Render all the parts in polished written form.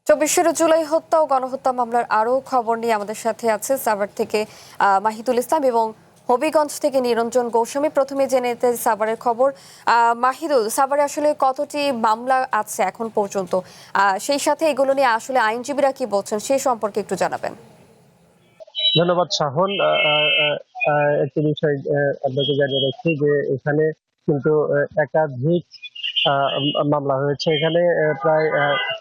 ২৪ জুলাই হত্যা ও গণহত্যা মামলার আরো খবর নিয়ে আমাদের সাথে আছে সাভার থেকে মাহিদুল ইসলাম এবং হবিগঞ্জ থেকে নিরঞ্জন গোস্বামী। প্রথমে জেনে নিতে সাভারের খবর। মাহিদুল, সাভারে আসলে কতটি মামলা আছে এখন পর্যন্ত, সেই সাথে এগুলো নিয়ে আসলে আইনজীবীরা কি বলছেন সে সম্পর্কে একটু জানাবেন। ধন্যবাদ শাহন। একটি বিষয় আপনাকে জানিয়ে রাখছি যে এখানে কিন্তু একাধিক মামলা হয়েছে। এখানে প্রায়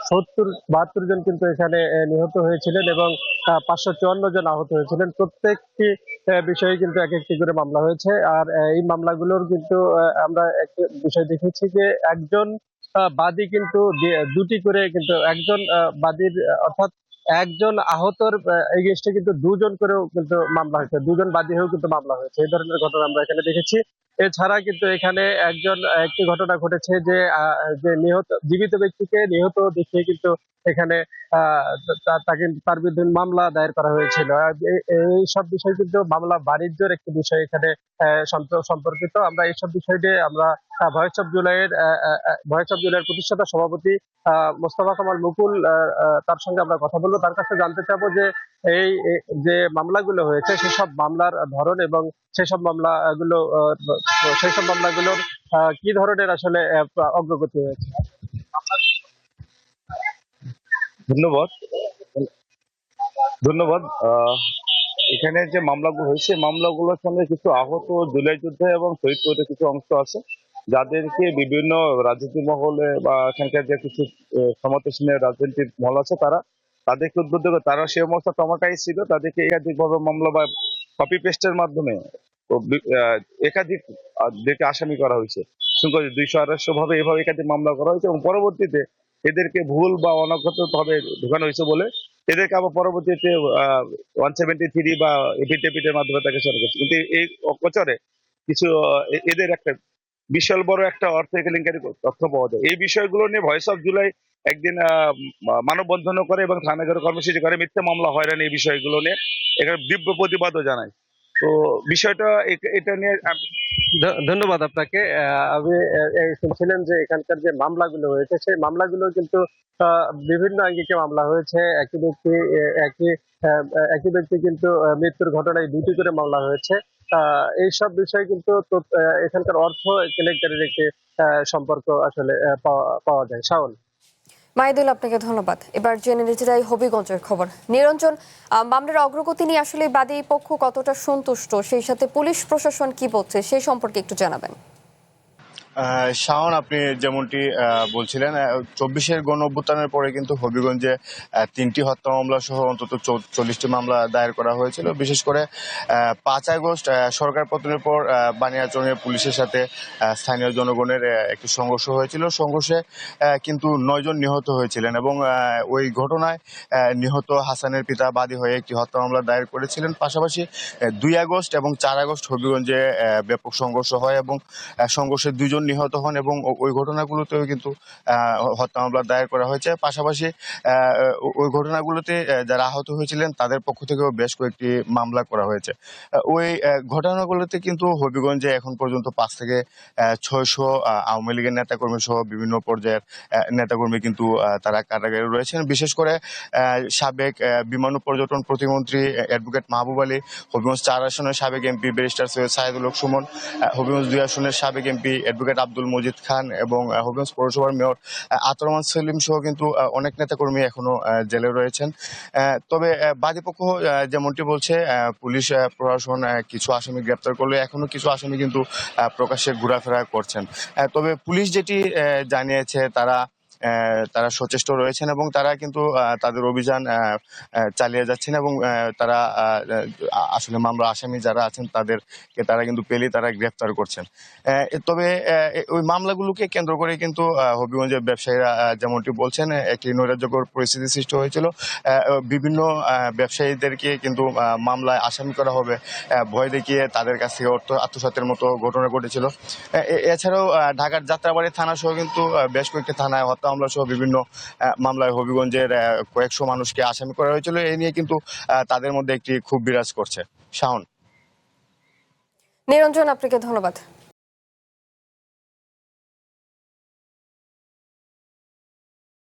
70-72 জন কিন্তু এখানে নিহত হয়েছিলেন এবং 554 জন আহত হয়েছিলেন। প্রত্যেকটি বিষয়ে কিন্তু এক একটি করে মামলা হয়েছে। আর এই মামলাগুলোর কিন্তু আমরা একটা বিষয় দেখেছি যে একজন বাদী কিন্তু দুটি করে কিন্তু একজন বাদীর অর্থাৎ একজন আহতর এগেইনস্টে কিন্তু দুজন করেও কিন্তু মামলা হয়েছে, দুজন বাদী হয়েও কিন্তু মামলা হয়েছে। এই ধরনের ঘটনা আমরা এখানে দেখেছি। এছাড়া কিন্তু এখানে একটি ঘটনা ঘটেছে যে যে নিহত জীবিত ব্যক্তিকে নিহত দেখিয়ে কিন্তু এখানে তাকে তার বিরুদ্ধে মামলা দায়ের করা হয়েছিল। আর এই সব বিষয় কিন্তু মামলা বাণিজ্যের একটি বিষয় এখানে সম্পর্কিত। আমরা এইসব বিষয় নিয়ে আমরা ভয়েস অফ জুলাইয়ের প্রতিষ্ঠাতা সভাপতি মোস্তফা কামাল মুকুল তার সঙ্গে আমরা কথা বলবো। তার কাছে জানতে চাবো যে যে মামলাগুলো হয়েছে সেসব মামলার ধরন এবং সেসব মামলাগুলো সেসব মামলাগুলোর কি ধরনের আসলে অগ্রগতি হয়েছে। ধন্যবাদ। ধন্যবাদ। এখানে যে মামলাগুলো হয়েছে মামলাগুলোর সঙ্গে কিছু আহত জুলাই যুদ্ধে এবং শহীদ পরিবারের কিছু অংশ আছে, যাদেরকে বিভিন্ন রাজনীতি মহলে বা এখানকার যে কিছু সমর্থনের রাজনৈতিক মহল আছে তাদেরকে উদ্বুদ্ধ করে তারা সে অবস্থা টমাটাই ছিল, তাদেরকে একাধিকভাবে মামলা বা কপি পেস্টের মাধ্যমে একাধিক যেটা আসামি করা হয়েছে। 200-250 ভাবে এভাবে একাধিক মামলা করা হয়েছে এবং পরবর্তীতে এদেরকে ভুল বা অনাগত ভাবে ঢোকানো হয়েছে বলে এদেরকে আবার পরবর্তীতে 173 বা এফিডেভিটের মাধ্যমে তাকে সরা করছে। কিন্তু এই অপচারে কিছু এদের একটা বিশাল বড় একটা অর্থ কেলেঙ্কারি তথ্য পাওয়া যায়। এই বিষয়গুলো নিয়ে ভয়েস অফ জুলাই একদিন মানববন্ধনও করে এবং থানা ঘেরাও কর্মসূচি করে মিথ্যা মামলা হয়রানি এই বিষয়গুলো নিয়ে এখানে তীব্র প্রতিবাদও জানায়। তো বিষয়টা এটা নিয়ে ধন্যবাদ আপনাকে। আমি শুনছিলেন যে এখানকার যে মামলাগুলো হয়েছে সেই মামলাগুলো কিন্তু বিভিন্ন আঙ্গিকে মামলা হয়েছে। একই একই ব্যক্তি কিন্তু মৃত্যুর ঘটনায় দুটি করে মামলা হয়েছে। এইসব বিষয় কিন্তু এখানকার অর্থ কেলেঙ্কারির একটি সম্পর্ক আসলে পাওয়া যায়। শাওন। মাহিদুল, আপনাকে ধন্যবাদ। এবার জেনে নিতে চাই হবিগঞ্জের খবর। নিরঞ্জন, মামলার অগ্রগতি নিয়ে আসলে বাদী পক্ষ কতটা সন্তুষ্ট, সেই সাথে পুলিশ প্রশাসন কি বলছে সেই সম্পর্কে একটু জানাবেন। শাওন, আপনি যেমনটি বলছিলেন, 24-এর গণ অভ্যুত্থানের পরে কিন্তু হবিগঞ্জে 3টি হত্যা মামলা সহ অন্তত 40টি মামলা দায়ের করা হয়েছিল। বিশেষ করে 5 আগস্ট সরকার পতনের পর বানিয়াচংয়ে পুলিশের সাথে স্থানীয় জনগণের একটি সংঘর্ষ হয়েছিল। সংঘর্ষে কিন্তু 9 জন নিহত হয়েছিলেন এবং ওই ঘটনায় নিহত হাসানের পিতা বাদী হয়ে একটি হত্যা মামলা দায়ের করেছিলেন। পাশাপাশি 2 আগস্ট এবং 4 আগস্ট হবিগঞ্জে ব্যাপক সংঘর্ষ হয় এবং সংঘর্ষে 2 জন নিহত হন এবং ওই ঘটনাগুলোতেও কিন্তু হত্যা মামলা দায়ের করা হয়েছে। পাশাপাশি ওই ঘটনাগুলোতে যারা আহত হয়েছিলেন তাদের পক্ষ থেকেও বেশ কয়েকটি মামলা করা হয়েছে। ওই ঘটনাগুলোতে কিন্তু হবিগঞ্জে এখন পর্যন্ত 5 থেকে 600 আওয়ামী লীগের নেতাকর্মী সহ বিভিন্ন পর্যায়ের নেতাকর্মী কিন্তু তারা কারাগারে রয়েছেন। বিশেষ করে সাবেক বিমান ও পর্যটন প্রতিমন্ত্রী অ্যাডভোকেট মাহবুব আলী, হবিগঞ্জ 4 আসনের সাবেক এমপি ব্যারিস্টার সৈয়দ সাইদুল হক সুমন, হবিগঞ্জ 2 আসনের সাবেক এমপি অ্যাডভোকেট আব্দুল মজিদ খান এবং হবিগঞ্জ পৌরসভার মেয়র আতর রহমান সেলিম সহ কিন্তু অনেক নেতাকর্মী এখনো জেলে রয়েছেন। তবে বাদীপক্ষ যেমনটি বলছে, পুলিশ প্রশাসন কিছু আসামি গ্রেপ্তার করলে এখনো কিছু আসামি কিন্তু প্রকাশ্যে ঘোরাফেরা করছেন। তবে পুলিশ যেটি জানিয়েছে তারা সচেষ্ট রয়েছেন এবং তারা কিন্তু তাদের অভিযান চালিয়ে যাচ্ছেন এবং তারা আসলে মামলা আসামি যারা আছেন তারা কিন্তু পেলে তারা গ্রেফতার করছেন। তবে ওই মামলাগুলোকে কেন্দ্র করে কিন্তু হবিগঞ্জের ব্যবসায়ীরা যেমনটি বলছেন একটি নৈরাজ্যকর পরিস্থিতি সৃষ্টি হয়েছিল। বিভিন্ন ব্যবসায়ীদেরকে কিন্তু মামলায় আসামি করা হবে ভয় দেখিয়ে তাদের কাছ থেকে অর্থ আত্মসাতের মতো ঘটনা ঘটেছিল। এছাড়াও ঢাকার যাত্রাবাড়ি থানা সহ কিন্তু বেশ কয়েকটি থানায় হত্যা মামলা সহ বিভিন্ন মামলায় হবিগঞ্জের কয়েকশো মানুষকে আসামি করা হয়েছিল। এই নিয়ে কিন্তু তাদের মধ্যে একটি ক্ষোভ বিরাজ করছে। শাওন। নিরঞ্জন, আপনাকে ধন্যবাদ।